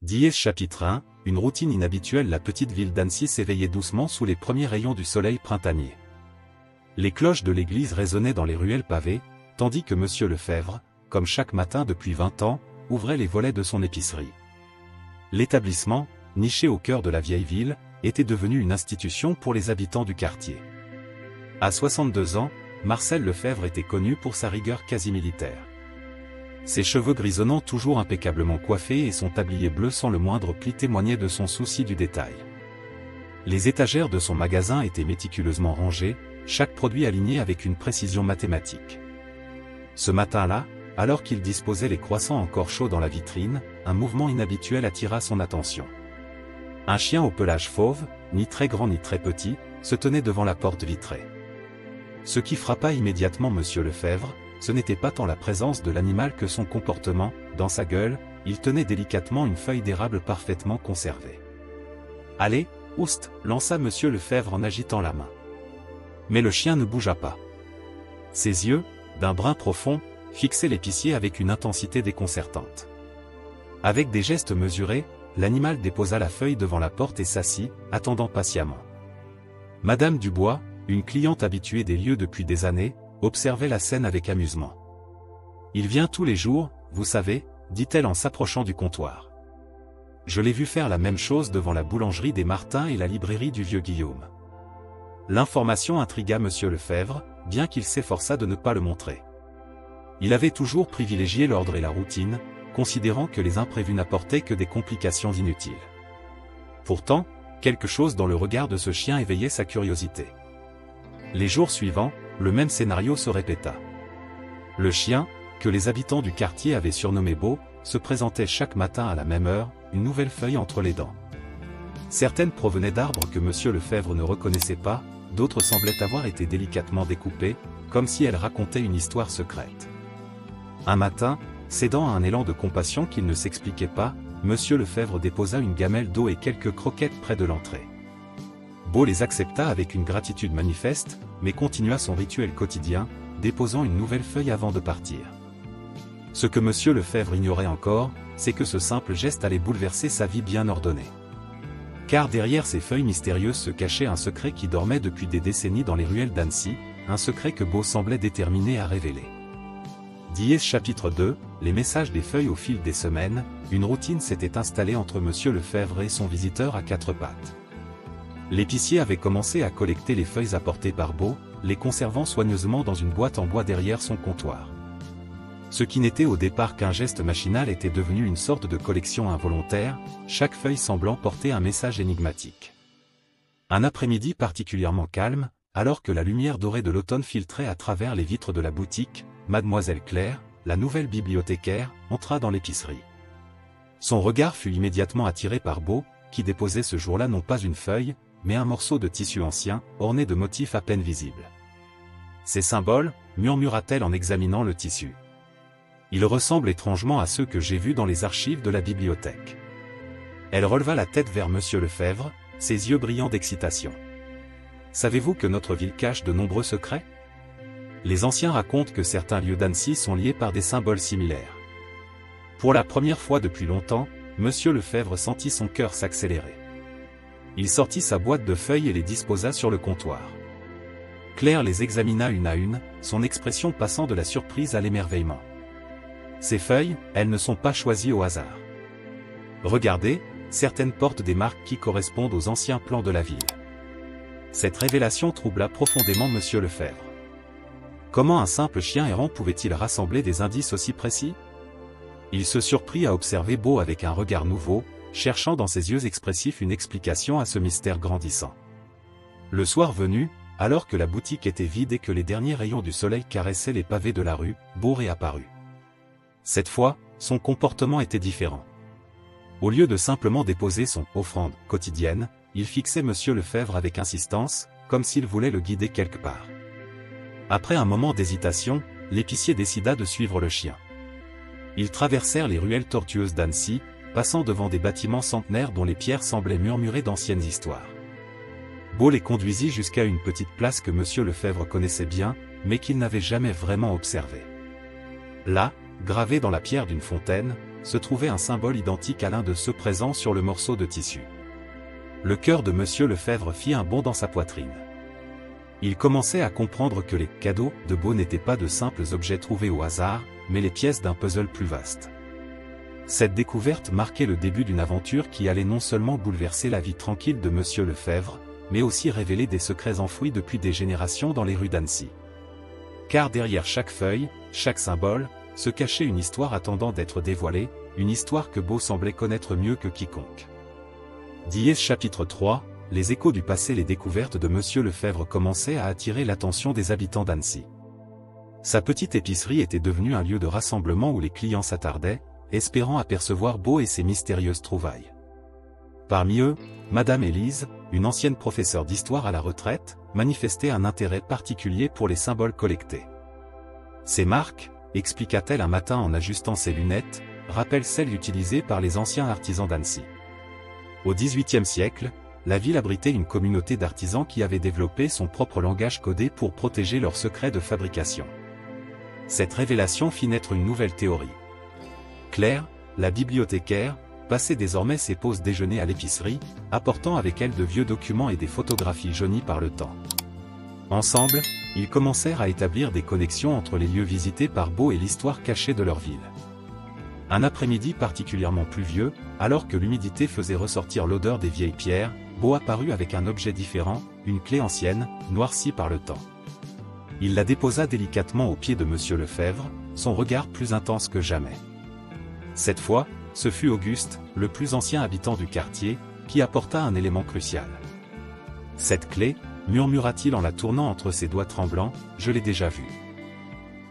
Dièse chapitre 1, une routine inhabituelle. La petite ville d'Annecy s'éveillait doucement sous les premiers rayons du soleil printanier. Les cloches de l'église résonnaient dans les ruelles pavées, tandis que Monsieur Lefebvre, comme chaque matin depuis 20 ans, ouvrait les volets de son épicerie. L'établissement, niché au cœur de la vieille ville, était devenu une institution pour les habitants du quartier. À 62 ans, Marcel Lefebvre était connu pour sa rigueur quasi militaire. Ses cheveux grisonnants toujours impeccablement coiffés et son tablier bleu sans le moindre pli témoignaient de son souci du détail. Les étagères de son magasin étaient méticuleusement rangées, chaque produit aligné avec une précision mathématique. Ce matin-là, alors qu'il disposait les croissants encore chauds dans la vitrine, un mouvement inhabituel attira son attention. Un chien au pelage fauve, ni très grand ni très petit, se tenait devant la porte vitrée. Ce qui frappa immédiatement Monsieur Lefebvre, ce n'était pas tant la présence de l'animal que son comportement. Dans sa gueule, il tenait délicatement une feuille d'érable parfaitement conservée. « Allez, oust !» lança Monsieur Lefebvre en agitant la main. Mais le chien ne bougea pas. Ses yeux, d'un brun profond, fixaient l'épicier avec une intensité déconcertante. Avec des gestes mesurés, l'animal déposa la feuille devant la porte et s'assit, attendant patiemment. Madame Dubois, une cliente habituée des lieux depuis des années, observait la scène avec amusement. « Il vient tous les jours, vous savez, » dit-elle en s'approchant du comptoir. « Je l'ai vu faire la même chose devant la boulangerie des Martins et la librairie du vieux Guillaume. » L'information intrigua Monsieur Lefebvre, bien qu'il s'efforçât de ne pas le montrer. Il avait toujours privilégié l'ordre et la routine, considérant que les imprévus n'apportaient que des complications inutiles. Pourtant, quelque chose dans le regard de ce chien éveillait sa curiosité. Les jours suivants, le même scénario se répéta. Le chien, que les habitants du quartier avaient surnommé Beau, se présentait chaque matin à la même heure, une nouvelle feuille entre les dents. Certaines provenaient d'arbres que Monsieur Lefebvre ne reconnaissait pas, d'autres semblaient avoir été délicatement découpées, comme si elles racontaient une histoire secrète. Un matin, cédant à un élan de compassion qu'il ne s'expliquait pas, Monsieur Lefebvre déposa une gamelle d'eau et quelques croquettes près de l'entrée. Beau les accepta avec une gratitude manifeste, mais continua son rituel quotidien, déposant une nouvelle feuille avant de partir. Ce que Monsieur Lefebvre ignorait encore, c'est que ce simple geste allait bouleverser sa vie bien ordonnée. Car derrière ces feuilles mystérieuses se cachait un secret qui dormait depuis des décennies dans les ruelles d'Annecy, un secret que Beau semblait déterminé à révéler. Dièse chapitre 2, les messages des feuilles. Au fil des semaines, une routine s'était installée entre Monsieur Lefebvre et son visiteur à quatre pattes. L'épicier avait commencé à collecter les feuilles apportées par Beau, les conservant soigneusement dans une boîte en bois derrière son comptoir. Ce qui n'était au départ qu'un geste machinal était devenu une sorte de collection involontaire, chaque feuille semblant porter un message énigmatique. Un après-midi particulièrement calme, alors que la lumière dorée de l'automne filtrait à travers les vitres de la boutique, Mademoiselle Claire, la nouvelle bibliothécaire, entra dans l'épicerie. Son regard fut immédiatement attiré par Beau, qui déposait ce jour-là non pas une feuille, mais un morceau de tissu ancien, orné de motifs à peine visibles. « Ces symboles » murmura-t-elle en examinant le tissu. « Ils ressemblent étrangement à ceux que j'ai vus dans les archives de la bibliothèque. » Elle releva la tête vers Monsieur Lefebvre, ses yeux brillants d'excitation. « Savez-vous que notre ville cache de nombreux secrets ? Les anciens racontent que certains lieux d'Annecy sont liés par des symboles similaires. » Pour la première fois depuis longtemps, Monsieur Lefebvre sentit son cœur s'accélérer. Il sortit sa boîte de feuilles et les disposa sur le comptoir. Claire les examina une à une, son expression passant de la surprise à l'émerveillement. Ces feuilles, elles ne sont pas choisies au hasard. Regardez, certaines portent des marques qui correspondent aux anciens plans de la ville. Cette révélation troubla profondément Monsieur Lefebvre. Comment un simple chien errant pouvait-il rassembler des indices aussi précis ? Il se surprit à observer Beau avec un regard nouveau, cherchant dans ses yeux expressifs une explication à ce mystère grandissant. Le soir venu, alors que la boutique était vide et que les derniers rayons du soleil caressaient les pavés de la rue, Beau réapparut. Cette fois, son comportement était différent. Au lieu de simplement déposer son offrande quotidienne, il fixait Monsieur Lefebvre avec insistance, comme s'il voulait le guider quelque part. Après un moment d'hésitation, l'épicier décida de suivre le chien. Ils traversèrent les ruelles tortueuses d'Annecy, passant devant des bâtiments centenaires dont les pierres semblaient murmurer d'anciennes histoires. Beau les conduisit jusqu'à une petite place que Monsieur Lefebvre connaissait bien, mais qu'il n'avait jamais vraiment observée. Là, gravé dans la pierre d'une fontaine, se trouvait un symbole identique à l'un de ceux présents sur le morceau de tissu. Le cœur de Monsieur Lefebvre fit un bond dans sa poitrine. Il commençait à comprendre que les cadeaux de Beau n'étaient pas de simples objets trouvés au hasard, mais les pièces d'un puzzle plus vaste. Cette découverte marquait le début d'une aventure qui allait non seulement bouleverser la vie tranquille de Monsieur Lefebvre, mais aussi révéler des secrets enfouis depuis des générations dans les rues d'Annecy. Car derrière chaque feuille, chaque symbole, se cachait une histoire attendant d'être dévoilée, une histoire que Beau semblait connaître mieux que quiconque. Dièse chapitre 3, les échos du passé. Les découvertes de Monsieur Lefebvre commençaient à attirer l'attention des habitants d'Annecy. Sa petite épicerie était devenue un lieu de rassemblement où les clients s'attardaient, espérant apercevoir Beau et ses mystérieuses trouvailles. Parmi eux, Madame Élise, une ancienne professeure d'histoire à la retraite, manifestait un intérêt particulier pour les symboles collectés. Ces marques, expliqua-t-elle un matin en ajustant ses lunettes, rappellent celles utilisées par les anciens artisans d'Annecy. Au XVIIIe siècle, la ville abritait une communauté d'artisans qui avaient développé son propre langage codé pour protéger leurs secrets de fabrication. Cette révélation fit naître une nouvelle théorie. Claire, la bibliothécaire, passait désormais ses pauses déjeuner à l'épicerie, apportant avec elle de vieux documents et des photographies jaunies par le temps. Ensemble, ils commencèrent à établir des connexions entre les lieux visités par Beau et l'histoire cachée de leur ville. Un après-midi particulièrement pluvieux, alors que l'humidité faisait ressortir l'odeur des vieilles pierres, Beau apparut avec un objet différent, une clé ancienne, noircie par le temps. Il la déposa délicatement aux pieds de Monsieur Lefebvre, son regard plus intense que jamais. Cette fois, ce fut Auguste, le plus ancien habitant du quartier, qui apporta un élément crucial. « Cette clé, murmura-t-il en la tournant entre ses doigts tremblants, je l'ai déjà vue.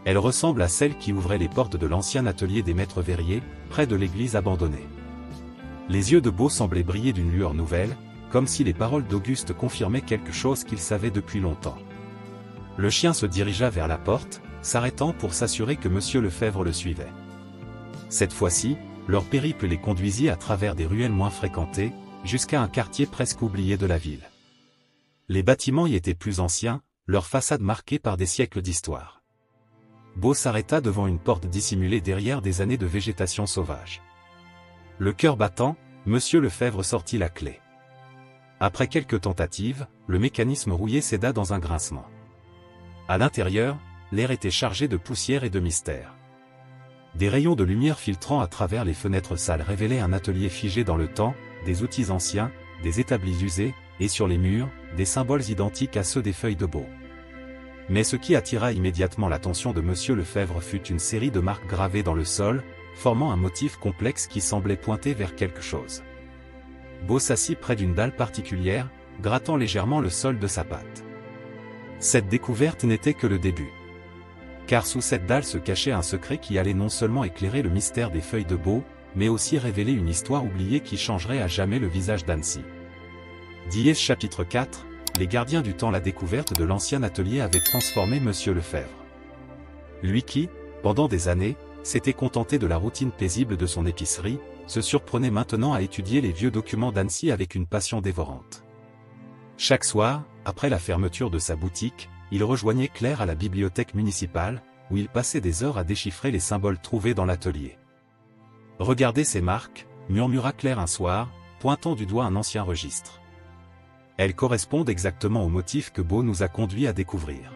Elle ressemble à celle qui ouvrait les portes de l'ancien atelier des maîtres verriers, près de l'église abandonnée. » Les yeux de Beau semblaient briller d'une lueur nouvelle, comme si les paroles d'Auguste confirmaient quelque chose qu'il savait depuis longtemps. Le chien se dirigea vers la porte, s'arrêtant pour s'assurer que Monsieur Lefebvre le suivait. Cette fois-ci, leur périple les conduisit à travers des ruelles moins fréquentées, jusqu'à un quartier presque oublié de la ville. Les bâtiments y étaient plus anciens, leurs façades marquées par des siècles d'histoire. Beau s'arrêta devant une porte dissimulée derrière des années de végétation sauvage. Le cœur battant, Monsieur Lefebvre sortit la clé. Après quelques tentatives, le mécanisme rouillé céda dans un grincement. À l'intérieur, l'air était chargé de poussière et de mystère. Des rayons de lumière filtrant à travers les fenêtres sales révélaient un atelier figé dans le temps, des outils anciens, des établis usés, et sur les murs, des symboles identiques à ceux des feuilles de Beau. Mais ce qui attira immédiatement l'attention de Monsieur Lefebvre fut une série de marques gravées dans le sol, formant un motif complexe qui semblait pointer vers quelque chose. Beau s'assit près d'une dalle particulière, grattant légèrement le sol de sa patte. Cette découverte n'était que le début. Car sous cette dalle se cachait un secret qui allait non seulement éclairer le mystère des feuilles de Beau, mais aussi révéler une histoire oubliée qui changerait à jamais le visage d'Annecy. Dièse chapitre 4, les gardiens du temps. La découverte de l'ancien atelier avait transformé Monsieur Lefebvre. Lui qui, pendant des années, s'était contenté de la routine paisible de son épicerie, se surprenait maintenant à étudier les vieux documents d'Annecy avec une passion dévorante. Chaque soir, après la fermeture de sa boutique, il rejoignait Claire à la bibliothèque municipale, où il passait des heures à déchiffrer les symboles trouvés dans l'atelier. « Regardez ces marques », murmura Claire un soir, pointant du doigt un ancien registre. Elles correspondent exactement au motif que Beau nous a conduits à découvrir.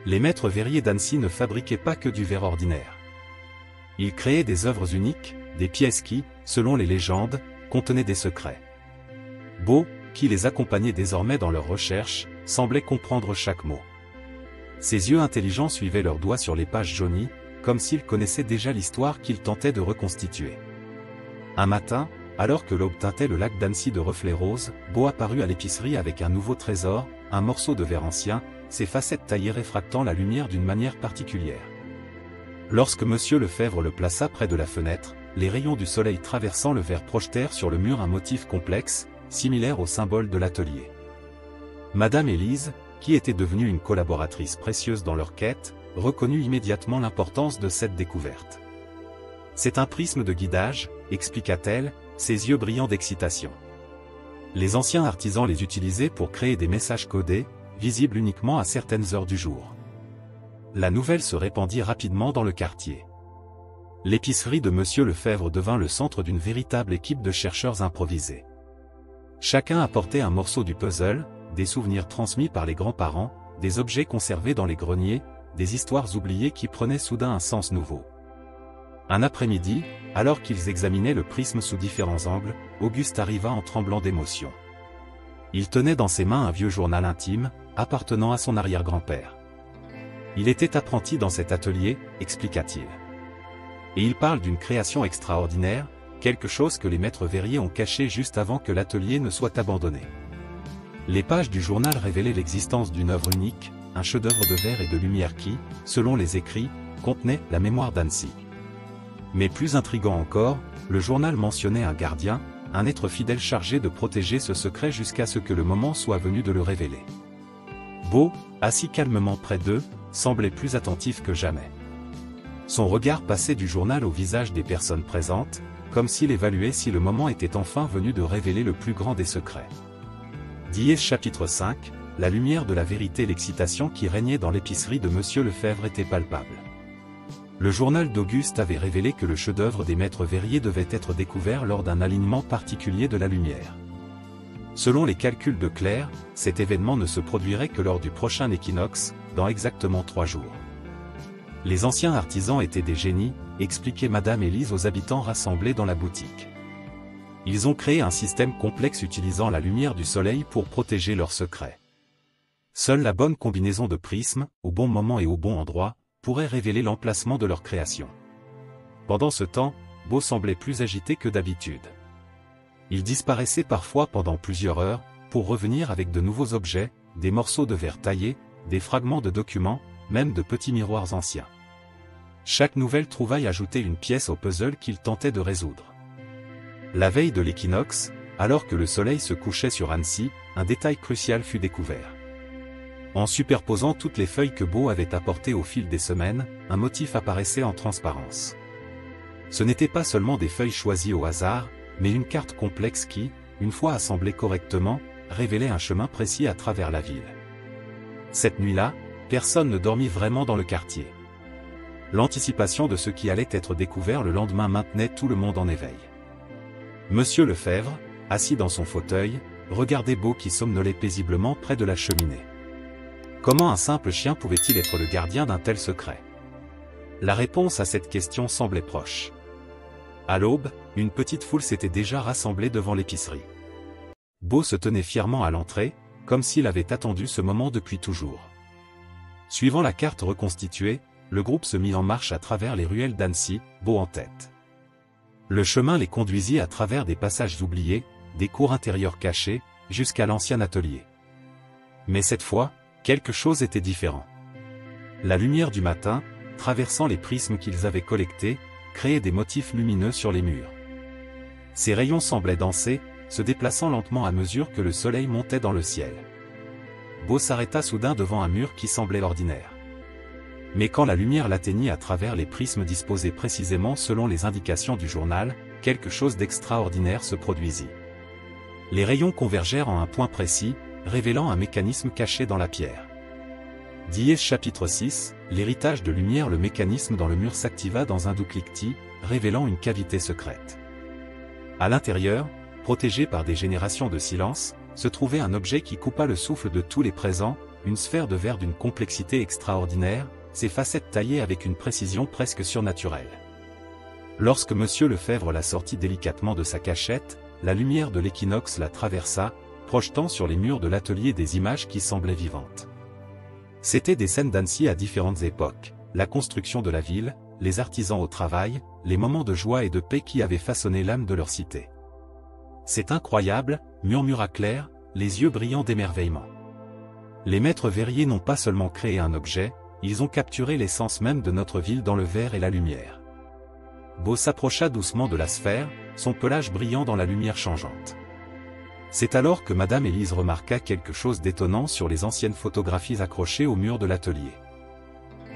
Les maîtres verriers d'Annecy ne fabriquaient pas que du verre ordinaire. Ils créaient des œuvres uniques, des pièces qui, selon les légendes, contenaient des secrets. Beau, qui les accompagnait désormais dans leurs recherches, semblait comprendre chaque mot. Ses yeux intelligents suivaient leurs doigts sur les pages jaunies, comme s'il connaissait déjà l'histoire qu'il tentait de reconstituer. Un matin, alors que l'aube teintait le lac d'Annecy de reflets roses, Beau apparut à l'épicerie avec un nouveau trésor, un morceau de verre ancien, ses facettes taillées réfractant la lumière d'une manière particulière. Lorsque Monsieur Lefebvre le plaça près de la fenêtre, les rayons du soleil traversant le verre projetèrent sur le mur un motif complexe, similaire au symbole de l'atelier. Madame Élise, qui était devenue une collaboratrice précieuse dans leur quête, reconnut immédiatement l'importance de cette découverte. « C'est un prisme de guidage », expliqua-t-elle, ses yeux brillants d'excitation. Les anciens artisans les utilisaient pour créer des messages codés, visibles uniquement à certaines heures du jour. La nouvelle se répandit rapidement dans le quartier. L'épicerie de Monsieur Lefebvre devint le centre d'une véritable équipe de chercheurs improvisés. Chacun apportait un morceau du puzzle, des souvenirs transmis par les grands-parents, des objets conservés dans les greniers, des histoires oubliées qui prenaient soudain un sens nouveau. Un après-midi, alors qu'ils examinaient le prisme sous différents angles, Auguste arriva en tremblant d'émotion. Il tenait dans ses mains un vieux journal intime, appartenant à son arrière-grand-père. Il était apprenti dans cet atelier, expliqua-t-il. Et il parle d'une création extraordinaire, quelque chose que les maîtres verriers ont caché juste avant que l'atelier ne soit abandonné. Les pages du journal révélaient l'existence d'une œuvre unique, un chef-d'œuvre de verre et de lumière qui, selon les écrits, contenait la mémoire d'Annecy. Mais plus intriguant encore, le journal mentionnait un gardien, un être fidèle chargé de protéger ce secret jusqu'à ce que le moment soit venu de le révéler. Beau, assis calmement près d'eux, semblait plus attentif que jamais. Son regard passait du journal au visage des personnes présentes, comme s'il évaluait si le moment était enfin venu de révéler le plus grand des secrets. Diès chapitre 5, la lumière de la vérité et l'excitation qui régnait dans l'épicerie de Monsieur Lefebvre était palpable. Le journal d'Auguste avait révélé que le chef-d'œuvre des maîtres verriers devait être découvert lors d'un alignement particulier de la lumière. Selon les calculs de Claire, cet événement ne se produirait que lors du prochain équinoxe, dans exactement 3 jours. Les anciens artisans étaient des génies, expliquait Madame Élise aux habitants rassemblés dans la boutique. Ils ont créé un système complexe utilisant la lumière du soleil pour protéger leurs secrets. Seule la bonne combinaison de prismes, au bon moment et au bon endroit, pourrait révéler l'emplacement de leur création. Pendant ce temps, Beau semblait plus agité que d'habitude. Il disparaissait parfois pendant plusieurs heures, pour revenir avec de nouveaux objets, des morceaux de verre taillés, des fragments de documents, même de petits miroirs anciens. Chaque nouvelle trouvaille ajoutait une pièce au puzzle qu'il tentait de résoudre. La veille de l'équinoxe, alors que le soleil se couchait sur Annecy, un détail crucial fut découvert. En superposant toutes les feuilles que Beau avait apportées au fil des semaines, un motif apparaissait en transparence. Ce n'étaient pas seulement des feuilles choisies au hasard, mais une carte complexe qui, une fois assemblée correctement, révélait un chemin précis à travers la ville. Cette nuit-là, personne ne dormit vraiment dans le quartier. L'anticipation de ce qui allait être découvert le lendemain maintenait tout le monde en éveil. Monsieur Lefebvre, assis dans son fauteuil, regardait Beau qui somnolait paisiblement près de la cheminée. Comment un simple chien pouvait-il être le gardien d'un tel secret? La réponse à cette question semblait proche. À l'aube, une petite foule s'était déjà rassemblée devant l'épicerie. Beau se tenait fièrement à l'entrée, comme s'il avait attendu ce moment depuis toujours. Suivant la carte reconstituée, le groupe se mit en marche à travers les ruelles d'Annecy, Beau en tête. Le chemin les conduisit à travers des passages oubliés, des cours intérieurs cachés, jusqu'à l'ancien atelier. Mais cette fois, quelque chose était différent. La lumière du matin, traversant les prismes qu'ils avaient collectés, créait des motifs lumineux sur les murs. Ces rayons semblaient danser, se déplaçant lentement à mesure que le soleil montait dans le ciel. Beau s'arrêta soudain devant un mur qui semblait ordinaire. Mais quand la lumière l'atteignit à travers les prismes disposés précisément selon les indications du journal, quelque chose d'extraordinaire se produisit. Les rayons convergèrent en un point précis, révélant un mécanisme caché dans la pierre. Diès chapitre 6, l'héritage de lumière. Le mécanisme dans le mur s'activa dans un doux cliquetis, révélant une cavité secrète. À l'intérieur, protégé par des générations de silence, se trouvait un objet qui coupa le souffle de tous les présents, une sphère de verre d'une complexité extraordinaire, ses facettes taillées avec une précision presque surnaturelle. Lorsque Monsieur Lefebvre la sortit délicatement de sa cachette, la lumière de l'équinoxe la traversa, projetant sur les murs de l'atelier des images qui semblaient vivantes. C'étaient des scènes d'Annecy à différentes époques, la construction de la ville, les artisans au travail, les moments de joie et de paix qui avaient façonné l'âme de leur cité. C'est incroyable, murmura Claire, les yeux brillants d'émerveillement. Les maîtres verriers n'ont pas seulement créé un objet, ils ont capturé l'essence même de notre ville dans le verre et la lumière. Beau s'approcha doucement de la sphère, son pelage brillant dans la lumière changeante. C'est alors que Madame Élise remarqua quelque chose d'étonnant sur les anciennes photographies accrochées au mur de l'atelier.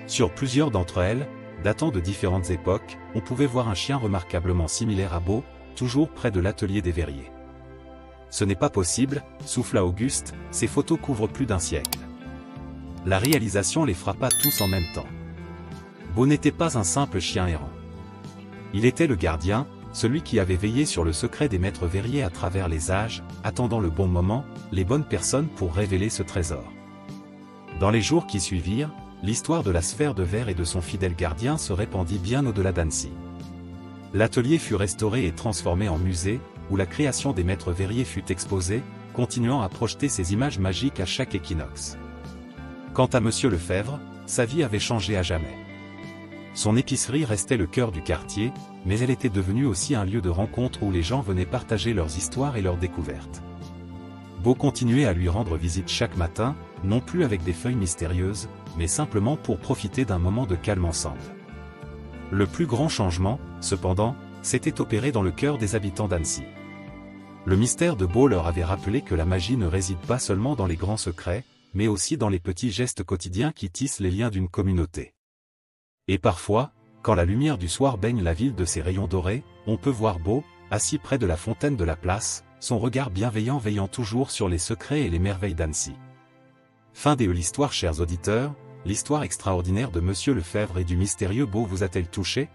Sur plusieurs d'entre elles, datant de différentes époques, on pouvait voir un chien remarquablement similaire à Beau, toujours près de l'atelier des verriers. Ce n'est pas possible, souffla Auguste, ces photos couvrent plus d'un siècle. La réalisation les frappa tous en même temps. Beau n'était pas un simple chien errant. Il était le gardien, celui qui avait veillé sur le secret des maîtres verriers à travers les âges, attendant le bon moment, les bonnes personnes pour révéler ce trésor. Dans les jours qui suivirent, l'histoire de la sphère de verre et de son fidèle gardien se répandit bien au-delà d'Annecy. L'atelier fut restauré et transformé en musée, où la création des maîtres verriers fut exposée, continuant à projeter ses images magiques à chaque équinoxe. Quant à Monsieur Lefebvre, sa vie avait changé à jamais. Son épicerie restait le cœur du quartier, mais elle était devenue aussi un lieu de rencontre où les gens venaient partager leurs histoires et leurs découvertes. Beau continuait à lui rendre visite chaque matin, non plus avec des feuilles mystérieuses, mais simplement pour profiter d'un moment de calme ensemble. Le plus grand changement, cependant, s'était opéré dans le cœur des habitants d'Annecy. Le mystère de Beau leur avait rappelé que la magie ne réside pas seulement dans les grands secrets, mais aussi dans les petits gestes quotidiens qui tissent les liens d'une communauté. Et parfois, quand la lumière du soir baigne la ville de ses rayons dorés, on peut voir Beau, assis près de la fontaine de la place, son regard bienveillant veillant toujours sur les secrets et les merveilles d'Annecy. Fin de l'histoire, chers auditeurs, l'histoire extraordinaire de Monsieur Lefebvre et du mystérieux Beau vous a-t-elle touché?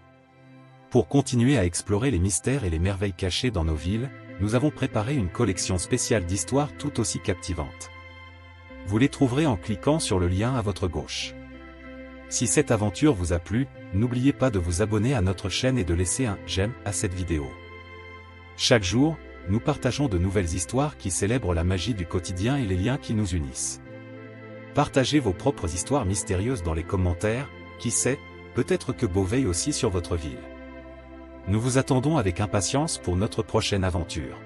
Pour continuer à explorer les mystères et les merveilles cachées dans nos villes, nous avons préparé une collection spéciale d'histoires tout aussi captivantes. Vous les trouverez en cliquant sur le lien à votre gauche. Si cette aventure vous a plu, n'oubliez pas de vous abonner à notre chaîne et de laisser un « j'aime » à cette vidéo. Chaque jour, nous partageons de nouvelles histoires qui célèbrent la magie du quotidien et les liens qui nous unissent. Partagez vos propres histoires mystérieuses dans les commentaires, qui sait, peut-être que Beau veille aussi sur votre ville. Nous vous attendons avec impatience pour notre prochaine aventure.